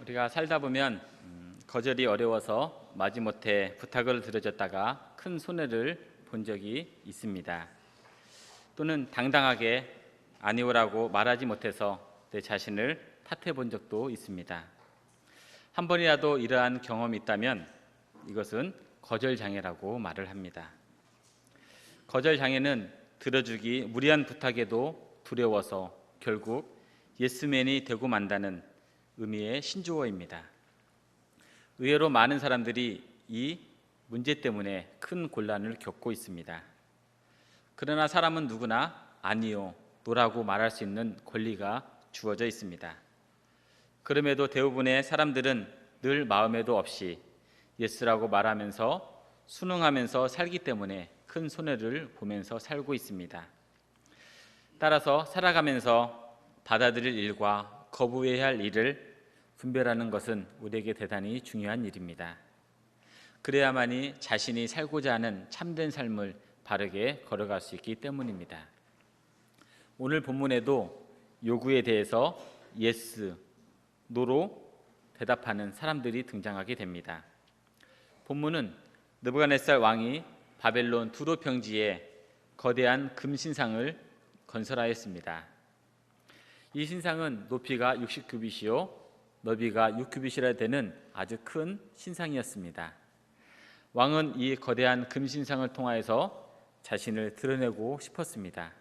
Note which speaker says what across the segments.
Speaker 1: 우리가 살다 보면 거절이 어려워서 마지못해 부탁을 드려줬다가 큰 손해를 본 적이 있습니다. 또는 당당하게 아니오라고 말하지 못해서 내 자신을 탓해 본 적도 있습니다. 한 번이라도 이러한 경험이 있다면 이것은 거절장애라고 말을 합니다. 거절장애는 들어주기 무리한 부탁에도 두려워서 결국 예스맨이 되고 만다는 의미의 신조어입니다. 의외로 많은 사람들이 이 문제 때문에 큰 곤란을 겪고 있습니다. 그러나 사람은 누구나 아니요, 노라고 말할 수 있는 권리가 주어져 있습니다. 그럼에도 대부분의 사람들은 늘 마음에도 없이 예스라고 말하면서 순응하면서 살기 때문에 큰 손해를 보면서 살고 있습니다. 따라서 살아가면서 받아들일 일과 거부해야 할 일을 분별하는 것은 우리에게 대단히 중요한 일입니다. 그래야만이 자신이 살고자 하는 참된 삶을 바르게 걸어갈 수 있기 때문입니다. 오늘 본문에도 요구에 대해서 예스, 노로 대답하는 사람들이 등장하게 됩니다. 본문은 느부갓네살 왕이 바벨론 두로 평지에 거대한 금신상을 건설하였습니다. 이 신상은 높이가 60규빗이요 너비가 6규빗이라 되는 아주 큰 신상이었습니다. 왕은 이 거대한 금신상을 통하여서 자신을 드러내고 싶었습니다.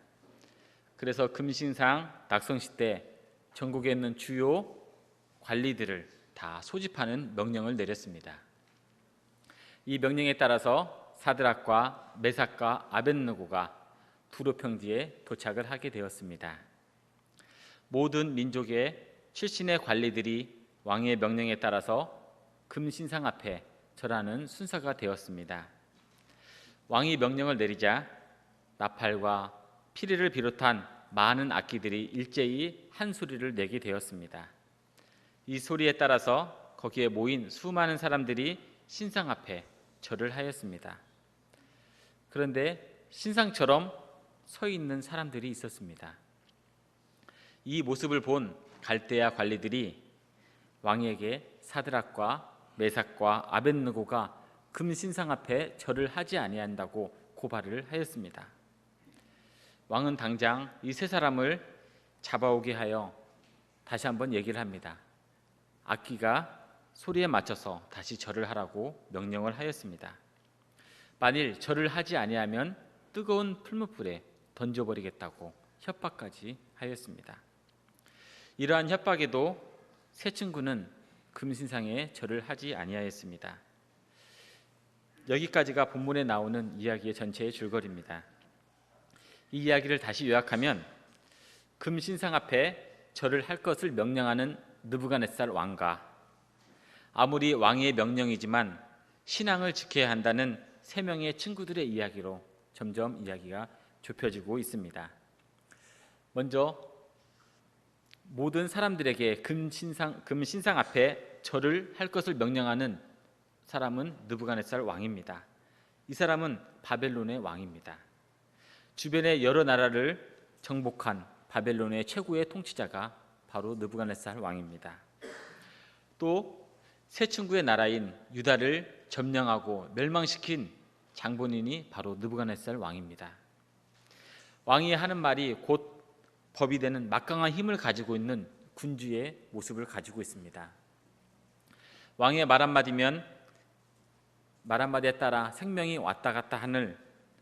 Speaker 1: 그래서 금신상 낙성식 때 전국에 있는 주요 관리들을 다 소집하는 명령을 내렸습니다. 이 명령에 따라서 사드락과 메삭과 아벳느고가 두로 평지에 도착을 하게 되었습니다. 모든 민족의 출신의 관리들이 왕의 명령에 따라서 금신상 앞에 절하는 순서가 되었습니다. 왕이 명령을 내리자 나팔과 피리를 비롯한 많은 악기들이 일제히 한 소리를 내게 되었습니다. 이 소리에 따라서 거기에 모인 수많은 사람들이 신상 앞에 절을 하였습니다. 그런데 신상처럼 서 있는 사람들이 있었습니다. 이 모습을 본 갈대아 관리들이 왕에게 사드락과 메삭과 아벳느고가 금신상 앞에 절을 하지 아니한다고 고발을 하였습니다. 왕은 당장 이 세 사람을 잡아오게 하여 다시 한번 얘기를 합니다. 악기가 소리에 맞춰서 다시 절을 하라고 명령을 하였습니다. 만일 절을 하지 아니하면 뜨거운 풀무불에 던져버리겠다고 협박까지 하였습니다. 이러한 협박에도 세 친구는 금신상에 절을 하지 아니하였습니다. 여기까지가 본문에 나오는 이야기의 전체의 줄거리입니다. 이 이야기를 다시 요약하면 금신상 앞에 절을 할 것을 명령하는 느부갓네살 왕과 아무리 왕의 명령이지만 신앙을 지켜야 한다는 세 명의 친구들의 이야기로 점점 이야기가 좁혀지고 있습니다. 먼저 모든 사람들에게 금신상 앞에 절을 할 것을 명령하는 사람은 느부갓네살 왕입니다. 이 사람은 바벨론의 왕입니다. 주변의 여러 나라를 정복한 바벨론의 최고의 통치자가 바로 느부갓네살 왕입니다. 또 세 친구의 나라인 유다를 점령하고 멸망시킨 장본인이 바로 느부갓네살 왕입니다. 왕이 하는 말이 곧 법이 되는 막강한 힘을 가지고 있는 군주의 모습을 가지고 있습니다. 왕의 말 한마디에 따라 생명이 왔다 갔다 하는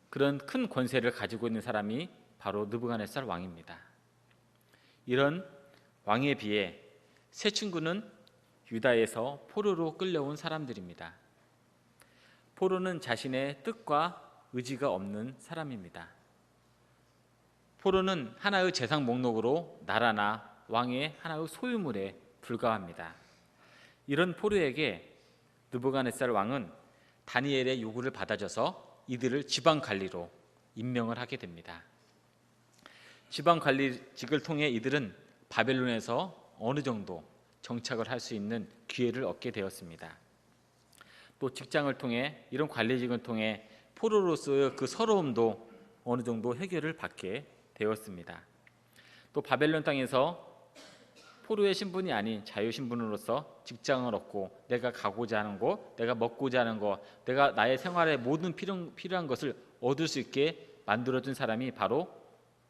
Speaker 1: 그런 큰 권세를 가지고 있는 사람이 바로 느부갓네살 왕입니다. 이런 왕에 비해 세 친구는 유다에서 포로로 끌려온 사람들입니다. 포로는 자신의 뜻과 의지가 없는 사람입니다. 포로는 하나의 재상 목록으로 나라나 왕의 하나의 소유물에 불과합니다. 이런 포로에게 느부갓네살 왕은 다니엘의 요구를 받아줘서 이들을 지방관리로 임명을 하게 됩니다. 지방관리직을 통해 이들은 바벨론에서 어느 정도 정착을 할 수 있는 기회를 얻게 되었습니다. 또 직장을 통해 이런 관리직을 통해 포로로서의 그 서러움도 어느 정도 해결을 받게 되었습니다. 또 바벨론 땅에서 포로의 신분이 아닌 자유 신분으로서 직장을 얻고 내가 가고자 하는 곳, 내가 먹고자 하는 것, 내가 나의 생활에 모든 필요한 것을 얻을 수 있게 만들어준 사람이 바로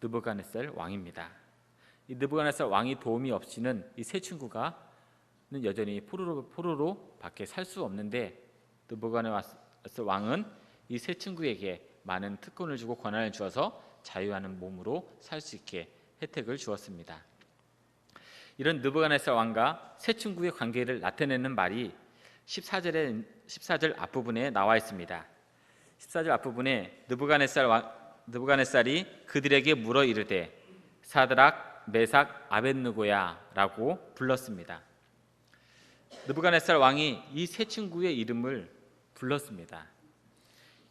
Speaker 1: 느부갓네살 왕입니다. 이 느부갓네살 왕이 도움이 없이는 이 세 친구가는 여전히 포로로 밖에 살 수 없는데, 느부갓네살 왕은 이 세 친구에게 많은 특권을 주고 권한을 주어서 자유하는 몸으로 살 수 있게 혜택을 주었습니다. 이런 느부갓네살 왕과 세 친구의 관계를 나타내는 말이 14절 앞부분에 나와 있습니다. 14절 앞부분에 느부갓네살이 그들에게 물어 이르되 사드락, 메삭, 아벳느고야 라고 불렀습니다. 느부갓네살 왕이 이 세 친구의 이름을 불렀습니다.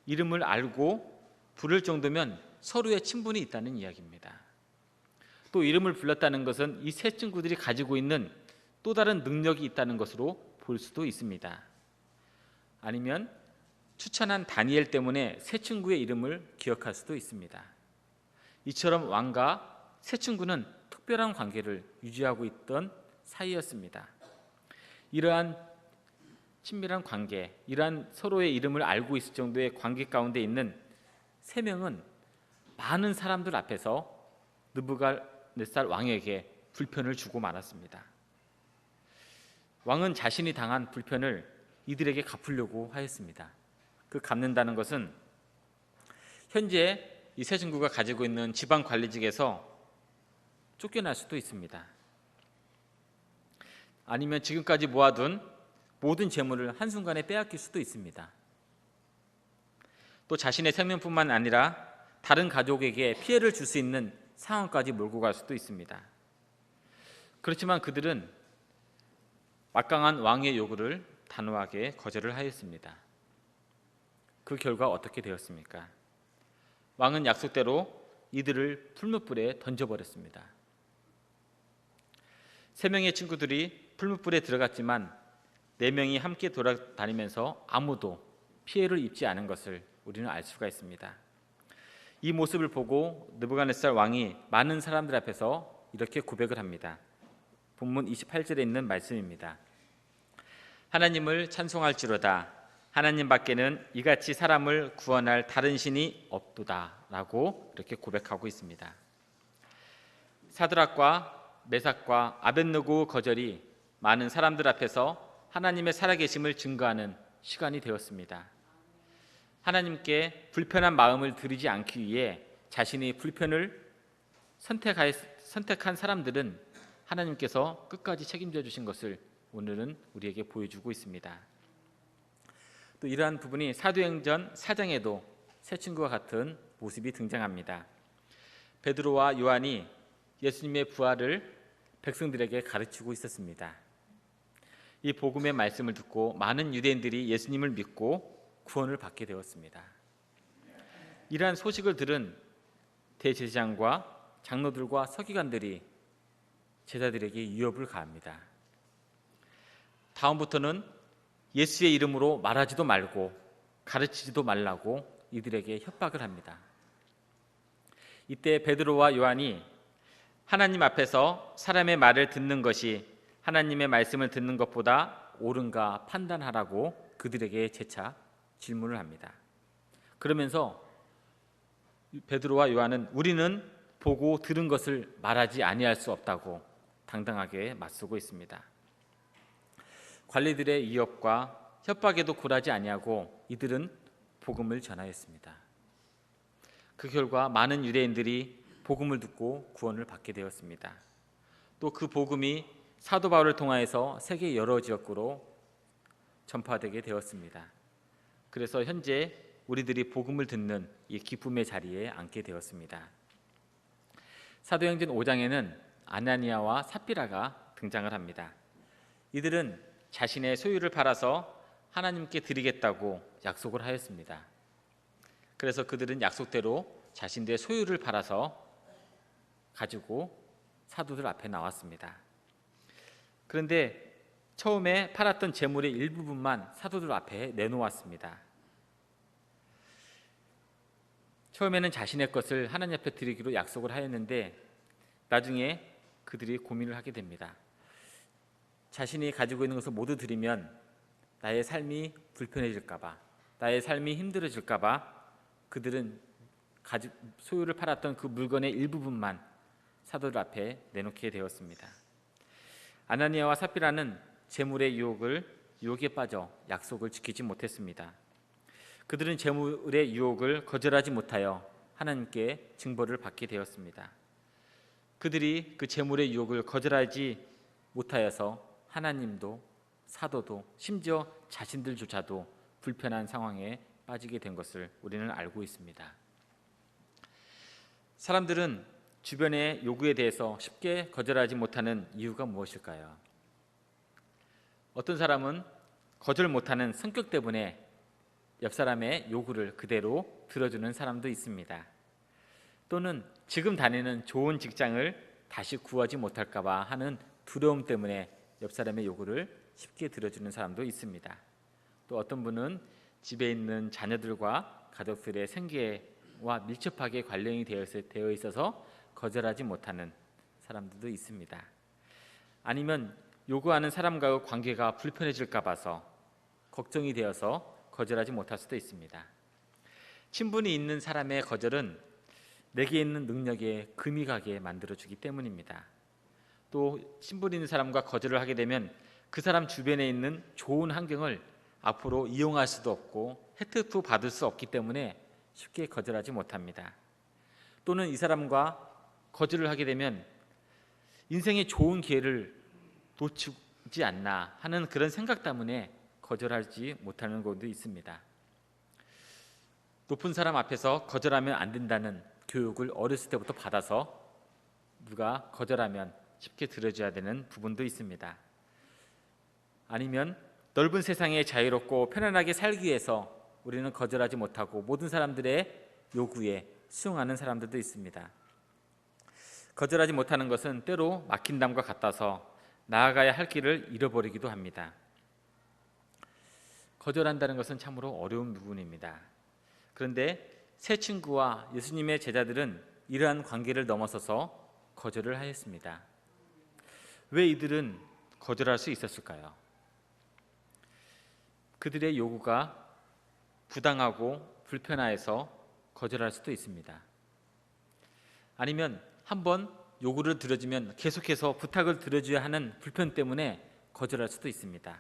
Speaker 1: 이름을 알고 부를 정도면 서로의 친분이 있다는 이야기입니다. 또 이름을 불렀다는 것은 이 세 친구들이 가지고 있는 또 다른 능력이 있다는 것으로 볼 수도 있습니다. 아니면 추천한 다니엘 때문에 세 친구의 이름을 기억할 수도 있습니다. 이처럼 왕과 세 친구는 특별한 관계를 유지하고 있던 사이였습니다. 이러한 친밀한 관계, 이러한 서로의 이름을 알고 있을 정도의 관계 가운데 있는 세 명은 많은 사람들 앞에서 느부갓네살 왕에게 불편을 주고 말았습니다. 왕은 자신이 당한 불편을 이들에게 갚으려고 하였습니다. 그 갚는다는 것은 현재 이 세 친구가 가지고 있는 지방 관리직에서 쫓겨날 수도 있습니다. 아니면 지금까지 모아둔 모든 재물을 한순간에 빼앗길 수도 있습니다. 또 자신의 생명뿐만 아니라 다른 가족에게 피해를 줄 수 있는 상황까지 몰고 갈 수도 있습니다. 그렇지만 그들은 막강한 왕의 요구를 단호하게 거절을 하였습니다. 그 결과 어떻게 되었습니까? 왕은 약속대로 이들을 풀무불에 던져버렸습니다. 세 명의 친구들이 풀무불에 들어갔지만 네 명이 함께 돌아다니면서 아무도 피해를 입지 않은 것을 우리는 알 수가 있습니다. 이 모습을 보고 느부갓네살 왕이 많은 사람들 앞에서 이렇게 고백을 합니다. 본문 28절에 있는 말씀입니다. 하나님을 찬송할지로다. 하나님 밖에는 이같이 사람을 구원할 다른 신이 없도다 라고 이렇게 고백하고 있습니다. 사드락과 메삭과 아벳느고 거절이 많은 사람들 앞에서 하나님의 살아계심을 증거하는 시간이 되었습니다. 하나님께 불편한 마음을 들이지 않기 위해 자신의 불편을 선택한 사람들은 하나님께서 끝까지 책임져 주신 것을 오늘은 우리에게 보여주고 있습니다. 또 이러한 부분이 사도행전 4장에도 세 친구와 같은 모습이 등장합니다. 베드로와 요한이 예수님의 부활을 백성들에게 가르치고 있었습니다. 이 복음의 말씀을 듣고 많은 유대인들이 예수님을 믿고 구원을 받게 되었습니다. 이러한 소식을 들은 대제사장과 장로들과 서기관들이 제자들에게 위협을 가합니다. 다음부터는 예수의 이름으로 말하지도 말고 가르치지도 말라고 이들에게 협박을 합니다. 이때 베드로와 요한이 하나님 앞에서 사람의 말을 듣는 것이 하나님의 말씀을 듣는 것보다 옳은가 판단하라고 그들에게 재차 질문을 합니다. 그러면서 베드로와 요한은 우리는 보고 들은 것을 말하지 아니할 수 없다고 당당하게 맞서고 있습니다. 관리들의 위협과 협박에도 굴하지 아니하고 이들은 복음을 전하였습니다. 그 결과 많은 유대인들이 복음을 듣고 구원을 받게 되었습니다. 또 그 복음이 사도 바울을 통하여서 세계 여러 지역구로 전파되게 되었습니다. 그래서 현재 우리들이 복음을 듣는 이 기쁨의 자리에 앉게 되었습니다. 사도행전 5장에는 아나니아와 삽비라가 등장을 합니다. 이들은 자신의 소유를 팔아서 하나님께 드리겠다고 약속을 하였습니다. 그래서 그들은 약속대로 자신들의 소유를 팔아서 가지고 사도들 앞에 나왔습니다. 그런데 처음에 팔았던 재물의 일부분만 사도들 앞에 내놓았습니다. 처음에는 자신의 것을 하나님 앞에 드리기로 약속을 하였는데 나중에 그들이 고민을 하게 됩니다. 자신이 가지고 있는 것을 모두 드리면 나의 삶이 불편해질까 봐, 나의 삶이 힘들어질까 봐 그들은 소유를 팔았던 그 물건의 일부분만 사도들 앞에 내놓게 되었습니다. 아나니아와 삽비라는 재물의 유혹에 빠져 약속을 지키지 못했습니다. 그들은 재물의 유혹을 거절하지 못하여 하나님께 징벌을 받게 되었습니다. 그들이 그 재물의 유혹을 거절하지 못하여서 하나님도 사도도 심지어 자신들조차도 불편한 상황에 빠지게 된 것을 우리는 알고 있습니다. 사람들은 주변의 요구에 대해서 쉽게 거절하지 못하는 이유가 무엇일까요? 어떤 사람은 거절 못하는 성격 때문에 옆 사람의 요구를 그대로 들어주는 사람도 있습니다. 또는 지금 다니는 좋은 직장을 다시 구하지 못할까 봐 하는 두려움 때문에 옆 사람의 요구를 쉽게 들어주는 사람도 있습니다. 또 어떤 분은 집에 있는 자녀들과 가족들의 생계와 밀접하게 관련이 되어 있어서 거절하지 못하는 사람들도 있습니다. 아니면 요구하는 사람과의 관계가 불편해질까 봐서 걱정이 되어서 거절하지 못할 수도 있습니다. 친분이 있는 사람의 거절은 내게 있는 능력에 금이 가게 만들어주기 때문입니다. 또 친분 있는 사람과 거절을 하게 되면 그 사람 주변에 있는 좋은 환경을 앞으로 이용할 수도 없고 혜택도 받을 수 없기 때문에 쉽게 거절하지 못합니다. 또는 이 사람과 거절을 하게 되면 인생의 좋은 기회를 놓치지 않나 하는 그런 생각 때문에 거절하지 못하는 경우도 있습니다. 높은 사람 앞에서 거절하면 안 된다는 교육을 어렸을 때부터 받아서 누가 거절하면 쉽게 들어줘야 되는 부분도 있습니다. 아니면 넓은 세상에 자유롭고 편안하게 살기 위해서 우리는 거절하지 못하고 모든 사람들의 요구에 수용하는 사람들도 있습니다. 거절하지 못하는 것은 때로 막힌 담과 같아서 나아가야 할 길을 잃어버리기도 합니다. 거절한다는 것은 참으로 어려운 부분입니다. 그런데 새 친구와 예수님의 제자들은 이러한 관계를 넘어서서 거절을 하였습니다. 왜 이들은 거절할 수 있었을까요? 그들의 요구가 부당하고 불편해서 거절할 수도 있습니다. 아니면 한번 요구를 들어주면 계속해서 부탁을 들어줘야 하는 불편 때문에 거절할 수도 있습니다.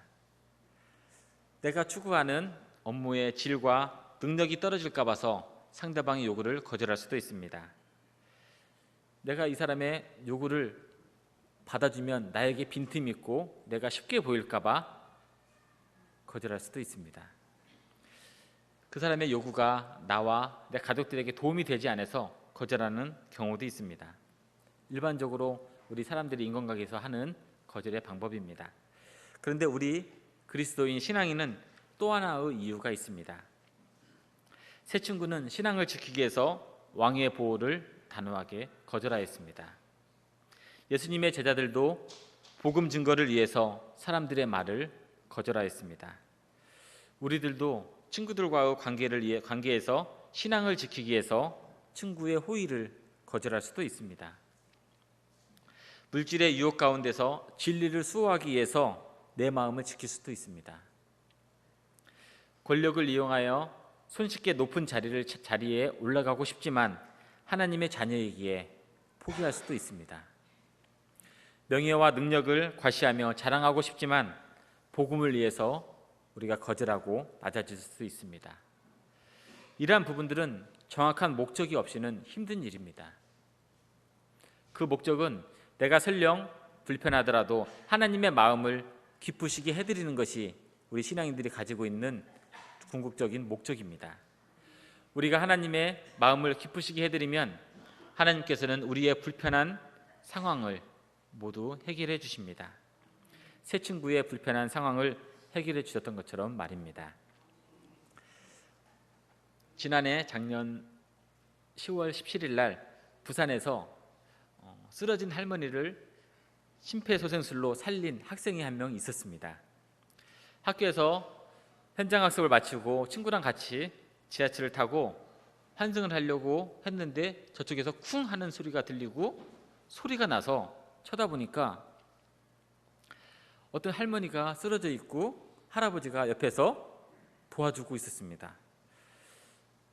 Speaker 1: 내가 추구하는 업무의 질과 능력이 떨어질까 봐서 상대방의 요구를 거절할 수도 있습니다. 내가 이 사람의 요구를 받아주면 나에게 빈틈이 있고 내가 쉽게 보일까 봐 거절할 수도 있습니다. 그 사람의 요구가 나와 내 가족들에게 도움이 되지 않아서 거절하는 경우도 있습니다. 일반적으로 우리 사람들이 인간관계에서 하는 거절의 방법입니다. 그런데 우리 그리스도인 신앙인은 또 하나의 이유가 있습니다. 새 친구는 신앙을 지키기 위해서 왕의 보호를 단호하게 거절하였습니다. 예수님의 제자들도 복음 증거를 위해서 사람들의 말을 거절하였습니다. 우리들도 친구들과의 관계에서 신앙을 지키기 위해서 친구의 호의를 거절할 수도 있습니다. 물질의 유혹 가운데서 진리를 수호하기 위해서 내 마음을 지킬 수도 있습니다. 권력을 이용하여 손쉽게 높은 자리에 올라가고 싶지만 하나님의 자녀이기에 포기할 수도 있습니다. 명예와 능력을 과시하며 자랑하고 싶지만 복음을 위해서 우리가 거절하고 낮아질 수도 있습니다. 이러한 부분들은 정확한 목적이 없이는 힘든 일입니다. 그 목적은 내가 설령 불편하더라도 하나님의 마음을 기쁘시게 해드리는 것이 우리 신앙인들이 가지고 있는 궁극적인 목적입니다. 우리가 하나님의 마음을 기쁘시게 해드리면 하나님께서는 우리의 불편한 상황을 모두 해결해 주십니다. 새 친구의 불편한 상황을 해결해 주셨던 것처럼 말입니다. 지난해 작년 10월 17일 날 부산에서 쓰러진 할머니를 심폐소생술로 살린 학생이 한 명 있었습니다. 학교에서 현장학습을 마치고 친구랑 같이 지하철을 타고 환승을 하려고 했는데 저쪽에서 쿵 하는 소리가 들리고 소리가 나서 쳐다보니까 어떤 할머니가 쓰러져 있고 할아버지가 옆에서 도와주고 있었습니다.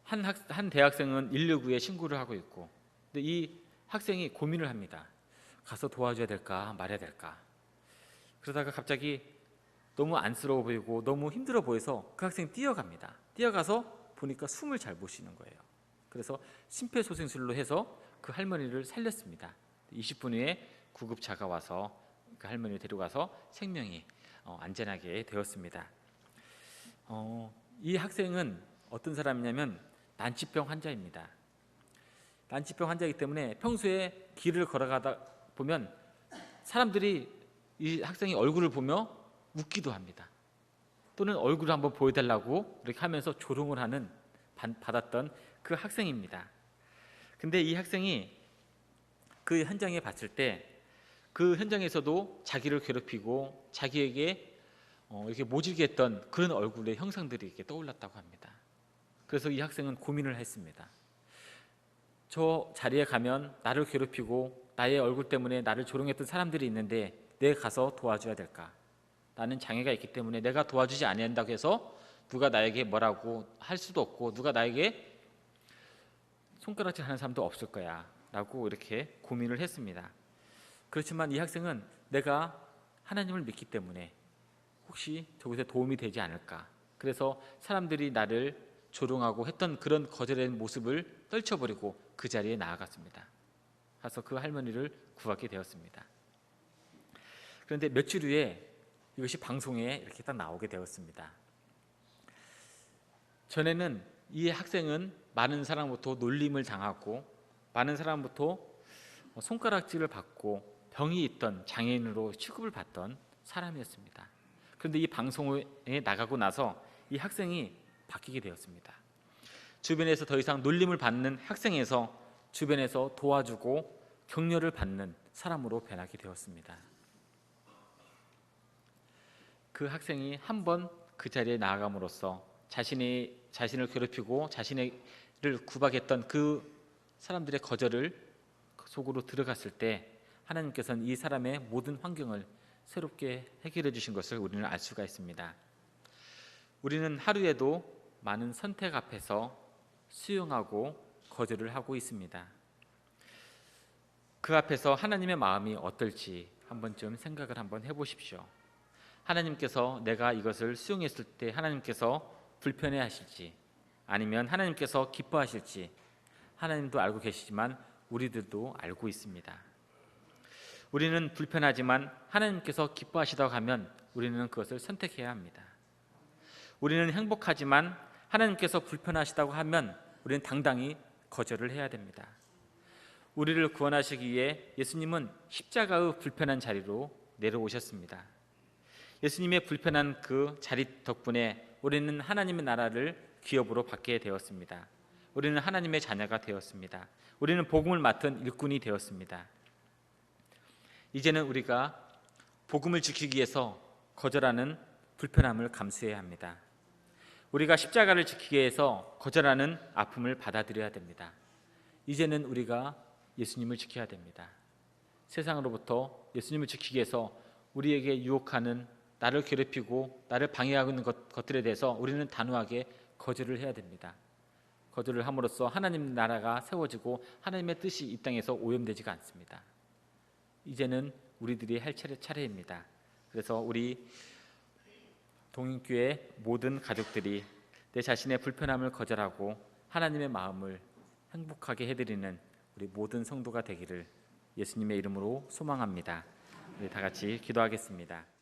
Speaker 1: 한 대학생은 119에 신고를 하고 있고, 근데 이 학생이 고민을 합니다. 가서 도와줘야 될까 말아야 될까. 그러다가 갑자기 너무 안쓰러워 보이고 너무 힘들어 보여서 그 학생이 뛰어갑니다. 뛰어가서 보니까 숨을 잘 못 쉬는 거예요. 그래서 심폐소생술로 해서 그 할머니를 살렸습니다. 20분 후에 구급차가 와서 그 할머니를 데려가서 생명이 안전하게 되었습니다. 이 학생은 어떤 사람이냐면 난치병 환자입니다. 난치병 환자이기 때문에 평소에 길을 걸어가다 보면 사람들이 이 학생의 얼굴을 보며 웃기도 합니다. 또는 얼굴을 한번 보여달라고 이렇게 하면서 조롱을 받았던 그 학생입니다. 근데 이 학생이 그 현장에 봤을 때 그 현장에서도 자기를 괴롭히고 자기에게 이렇게 모질게 했던 그런 얼굴의 형상들이 이렇게 떠올랐다고 합니다. 그래서 이 학생은 고민을 했습니다. 저 자리에 가면 나를 괴롭히고 나의 얼굴 때문에 나를 조롱했던 사람들이 있는데 내가 가서 도와줘야 될까? 나는 장애가 있기 때문에 내가 도와주지 않는다고 해서 누가 나에게 뭐라고 할 수도 없고 누가 나에게 손가락질 하는 사람도 없을 거야 라고 이렇게 고민을 했습니다. 그렇지만 이 학생은 내가 하나님을 믿기 때문에 혹시 저곳에 도움이 되지 않을까, 그래서 사람들이 나를 조롱하고 했던 그런 거절의 모습을 떨쳐버리고 그 자리에 나아갔습니다. 가서 그 할머니를 구하게 되었습니다. 그런데 며칠 후에 이것이 방송에 이렇게 딱 나오게 되었습니다. 전에는 이 학생은 많은 사람부터 놀림을 당하고 많은 사람부터 손가락질을 받고 병이 있던 장애인으로 취급을 받던 사람이었습니다. 그런데 이 방송에 나가고 나서 이 학생이 바뀌게 되었습니다. 주변에서 더 이상 놀림을 받는 학생에서 주변에서 도와주고 격려를 받는 사람으로 변하게 되었습니다. 그 학생이 한 번 그 자리에 나아감으로써 자신을 괴롭히고 자신을 구박했던 그 사람들의 거절을 속으로 들어갔을 때 하나님께서는 이 사람의 모든 환경을 새롭게 해결해 주신 것을 우리는 알 수가 있습니다. 우리는 하루에도 많은 선택 앞에서 수용하고 거절을 하고 있습니다. 그 앞에서 하나님의 마음이 어떨지 한 번쯤 생각을 한번 해보십시오. 하나님께서 내가 이것을 수용했을 때 하나님께서 불편해 하실지, 아니면 하나님께서 기뻐하실지 하나님도 알고 계시지만 우리들도 알고 있습니다. 우리는 불편하지만 하나님께서 기뻐하시다고 하면 우리는 그것을 선택해야 합니다. 우리는 행복하지만 하나님께서 불편하시다고 하면 우리는 당당히 거절을 해야 됩니다. 우리를 구원하시기 위해 예수님은 십자가의 불편한 자리로 내려오셨습니다. 예수님의 불편한 그 자리 덕분에 우리는 하나님의 나라를 기업으로 받게 되었습니다. 우리는 하나님의 자녀가 되었습니다. 우리는 복음을 맡은 일꾼이 되었습니다. 이제는 우리가 복음을 지키기 위해서 거절하는 불편함을 감수해야 합니다. 우리가 십자가를 지키기 위해서 거절하는 아픔을 받아들여야 됩니다. 이제는 우리가 예수님을 지켜야 됩니다. 세상으로부터 예수님을 지키기 위해서 우리에게 유혹하는, 나를 괴롭히고 나를 방해하고 있는 것들에 대해서 우리는 단호하게 거절을 해야 됩니다. 거절을 함으로써 하나님 나라가 세워지고 하나님의 뜻이 이 땅에서 오염되지가 않습니다. 이제는 우리들이 할 차례입니다. 그래서 우리 동인교회 모든 가족들이 내 자신의 불편함을 거절하고 하나님의 마음을 행복하게 해드리는 우리 모든 성도가 되기를 예수님의 이름으로 소망합니다. 우리 다 같이 기도하겠습니다.